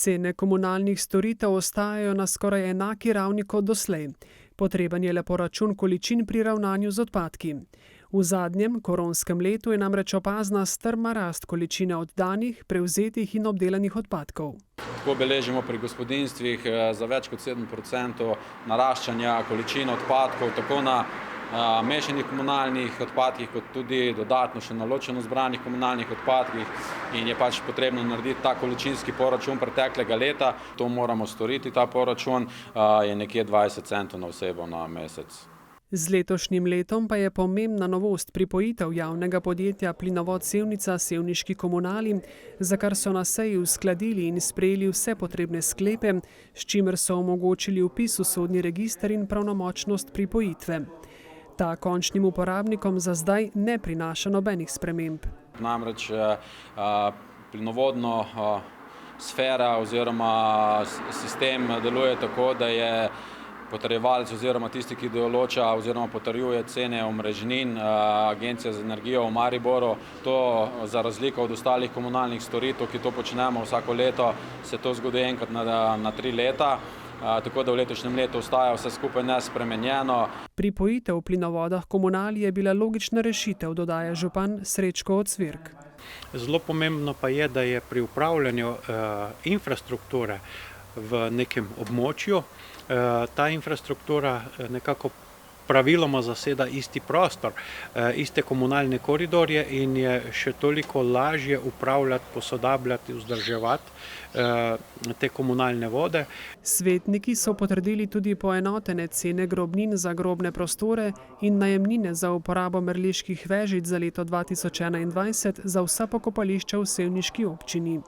Cene komunalnih storitev ostajajo na skoraj enaki ravni kot doslej. Potreben je le poračun količin pri ravnanju z odpadki. V zadnjem koronskem letu je namreč opazna strma rast količine oddanih, prevzetih in obdelanih odpadkov. Tako beležimo pri gospodinjstvih za več kot 7% naraščanja količine odpadkov, tako na mešanih komunalnih odpadkih, kot tudi dodatno še na ločeno zbranih komunalnih odpadkih in je pač potrebno narediti ta količinski poračun preteklega leta. To moramo storiti, ta poračun je nekje 20 centov na osebo na mesec. Z letošnjim letom pa je pomembna novost pripojitev javnega podjetja Plinovod Sevnica Sevniški komunali, za kar so na seji uskladili in sprejeli vse potrebne sklepe, s čimer so omogočili vpis v sodni register in pravnomočnost pripojitve. Ta končnim uporabnikom za zdaj ne prinaša nobenih sprememb. Namreč plinovodna sfera oziroma sistem deluje tako, da je potrjevalec oziroma tisti, ki določa oziroma potrjuje cene omrežnin, Agencija za energijo v Mariboru. To za razliko od ostalih komunalnih storitev, ki to počnemo vsako leto, se to zgodi enkrat na 3 leta. Tako da v letošnjem letu ostaja vse skupaj nespremenjeno. Pripojitev v plinovodah komunali je bila logična rešitev, dodaja župan Srečko Ocvirk. Zelo pomembno pa je, da je pri upravljanju infrastrukture v nekem območju ta infrastruktura nekako praviloma zaseda isti prostor, iste komunalne koridorje in je še toliko lažje upravljati, posodabljati, vzdrževati te komunalne vode. Svetniki so potrdili tudi poenotene cene grobnin za grobne prostore in najemnine za uporabo mrliških vežic za leto 2021 za vsa pokopališča v sevniški občini.